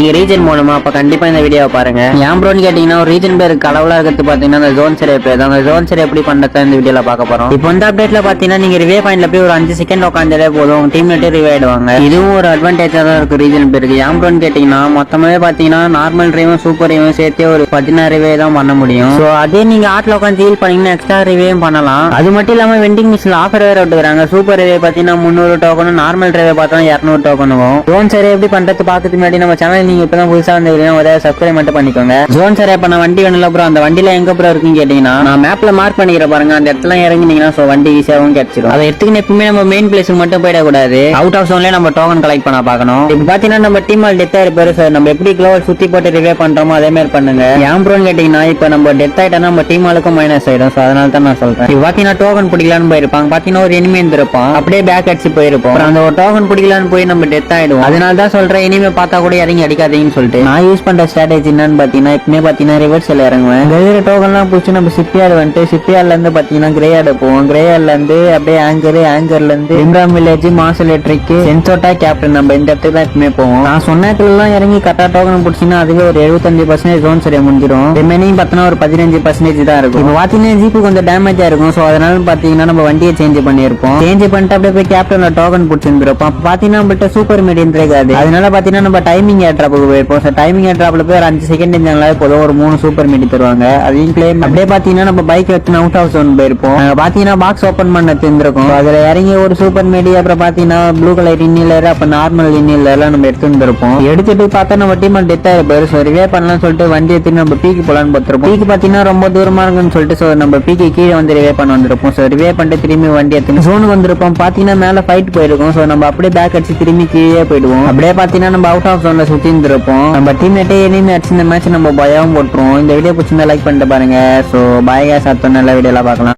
நீங்க ரீஜன் போகணுமா அப்ப கண்டிப்பா இந்த வீடியோ பாருங்க. ஏன் ப்ரோன்னு கேட்டீங்கன்னா ஒரு ரீஜன் பேர் கடவுளா இருக்கிறது பாத்தீங்கன்னா அந்த ஜோன் சரி அந்த ஜோன் சரி எப்படி பண்றத இந்த வீடியோல பார்க்க போறோம். இப்போ இந்த அப்டேட்ல பாத்தீங்கன்னா நீங்க ரிவே பாயிண்ட்ல போய் ஒரு 5 செகண்ட் உட்காந்தாலே போதும் டீம் மேட்டே ரிவே ஆயிடுவாங்க. இதுவும் ஒரு அட்வான்டேஜா தான் இருக்கு ரீஜன் பேருக்கு. ஏன் ப்ரோன்னு கேட்டீங்கன்னா மொத்தமாவே பாத்தீங்கன்னா நார்மல் ரிவே சூப்பர் ரிவே சேர்த்தே ஒரு 16 ரிவே தான் பண்ண முடியும். சோ அதே நீங்க ஆட்ல உட்காந்து ஹீல் பண்ணீங்கன்னா எக்ஸ்ட்ரா ரிவேயும் பண்ணலாம். அது மட்டும் இல்லாம வெண்டிங் மிஷின்ல ஆஃபர் வேற விட்டுறாங்க. சூப்பர் ரிவே பாத்தீங்கன்னா 300 டோக்கனும், நார்மல் ரிவே பார்த்தா 200 டோக்கனும். ஜோன் சரி எப்படி பண்றது பாக்கிறதுக்கு முன்னாடி நம்ம சேனல் நீங்க இப்பதான் புதுசா வந்தீங்கன்னா ஒரு சப்ஸ்கிரைப் மட்டும் பண்ணிக்கோங்க. ஜோன் சரி இப்ப நான் வண்டி வேணும்ல ப்ரோ, அந்த வண்டியில எங்க ப்ரோ இருக்குன்னு கேட்டீங்கன்னா நான் மேப்ல மார்க் பண்ணிக்கிற பாருங்க, அந்த இடத்துல இறங்கினீங்கன்னா சோ வண்டி ஈஸியாவும் கிடைச்சிடும். அதை எடுத்துக்கின்னு எப்பவுமே நம்ம மெயின் பிளேஸ்க்கு மட்டும் போயிடக்கூடாது, அவுட் ஆஃப் ஜோன்லயே நம்ம டோக்கன் கலெக்ட் பண்ண பாக்கணும். இப்ப பாத்தீங்கன்னா நம்ம டீம் ஆல் டெத் ஆயிருப்பாரு சார், நம்ம எப்படி க்ளோவல் சுத்தி போட்டு ரிவே பண்றோமோ அதே மாதிரி பண்ணுங்க. ஏன் ப்ரோன்னு கேட்டீங்கன்னா இப்ப நம்ம டெத் ஆயிட்டா நம்ம டீம் ஆளுக்கும் மைனஸ் ஆயிடும். சோ அதனால தான் நான் சொல்றேன். இப்ப பாத்தீங்கன்னா டோக்கன் பிடிக்கலான்னு போயிருப்பாங்க, பாத்தீங்கன்னா ஒரு எனிமே இருந்திருப்பான், அப்படியே பேக் அடிச்சு போயிருப்போம். அந்த ஒரு டோக்கன் பிடிக்கலான்னு போய் நம்ம டெத் ஆயிடும். அதனால தான் சொல்றேன் இனிமே பார்த்தா கூட இறங்கி அடிக்காதீங்கன்னு சொல்லிட்டு. நான் யூஸ் பண்ற ஸ்ட்ராட்டஜி என்னன்னு பாத்தீங்கன்னா இப்பமே பாத்தீங்கன்னா ரிவர்ஸ்ல இறங்குவேன். கெஜர் டோக்கன் எல்லாம் பிடிச்சி நம்ம சிப்பியார்டு வந்துட்டு சிப்பியார்ட்ல இருந்து பாத்தீங்கன்னா கிரேயார்டு போவோம். கிரேயார்ட்ல இருந்து அப்படியே ஆங்கர்ல இருந்து இம்ராம் வில்லேஜ், மாஸ் எலக்ட்ரிக், சென்சோட்டா, கேப்டன் நம்ம இந்த இடத்துக்கு தான் இப்பமே போவோம். நான் சொன்ன இடத்துல எல்லாம் இறங்கி கரெக்டா டோக்கன் பிடிச்சின்னா அதுவே ஒரு 75% ஜோன் சரியா முடிஞ்சிடும். ரிமைனிங் பார்த்தீங்கன்னா ஒரு 15% தான் இருக்கும். இப்போ பாத்தீங்கன்னா ஜீப்பு கொஞ்சம் டேமேஜா இருக்கும். சோ அதனால பாத்தீங்கன்னா நம்ம வண்டியை சேஞ்ச் பண்ணிருப்போம். சேஞ்ச் பண்ணிட்டு அப்படியே போய் கேப்டன்ல டோக்கன் பிடிச்சிருப்போம். அப்ப பாத்தீங்கன்னா நம்மள்ட்ட சூப்பர் மீடியம் இருக்காது. அதனால பாத்தீங்கன்னா நம்ம டைமிங் ஏர் டிராப்புக்கு போயிருப்போம். டைமிங் ஏர் டிராப்ல போய் ஒரு 5 செகண்ட் இருந்தாலே போதும் ஒரு 3 சூப்பர் மீடி தருவாங்க. அதையும் கிளைம் அப்படியே பாத்தீங்கன்னா நம்ம பைக் எடுத்து அவுட் ஆஃப் ஜோன் போயிருப்போம். பாத்தீங்கன்னா பாக்ஸ் ஓபன் பண்ண தெரிஞ்சிருக்கும். அதுல இறங்கி ஒரு சூப்பர் மீடி, அப்புறம் பாத்தீங்கன்னா ப்ளூ கலர் இன்னிலர், அப்ப நார்மல் இன்னிலர் எல்லாம் நம்ம எடுத்து வந்துருப்போம். எடுத்துட்டு பார்த்தா நம்ம டீம் டெத் ஆயிருப்பாரு. சோ ரிவே பண்ணலாம்னு சொல்லிட்டு வண்டி எடுத்து நம்ம பீக்கு போலான்னு பார்த்திருப்போம். பீக்கு பாத்தீங்கன்னா ரொம்ப தூரமா இருக்குன்னு சொல்லிட்டு சோ நம்ம பீக்கு கீழே வந்து ரிவே பண்ண வந்திருப்போம். சோ ரிவே பண்ணிட்டு திரும்பி வண்டி எடுத்து ஜோனுக்கு வந்திருப்போம். பாத்தீங்கன்னா மேல ஃபைட் போயிருக்கும். சோ நம்ம அப்படியே பேக் அடிச்சு திரும்பி கீழே போயிடுவோம். அப்படியே பாத்தீங்கன்னா நம்ம அவுட் ஆஃப் ஜோன்ல சுத்தி இருந்திருப்போம். நம்ம டீம்மேட்டே இனிமே அடிச்சு இந்த மேட்ச் நம்ம பயம் போட்டுருவோம். இந்த வீடியோ பிடிச்சிருந்தா லைக் பண்ணிட்டு பாருங்க. சோ பாய் காஸ், அடுத்த நல்ல வீடியோல பார்க்கலாம்.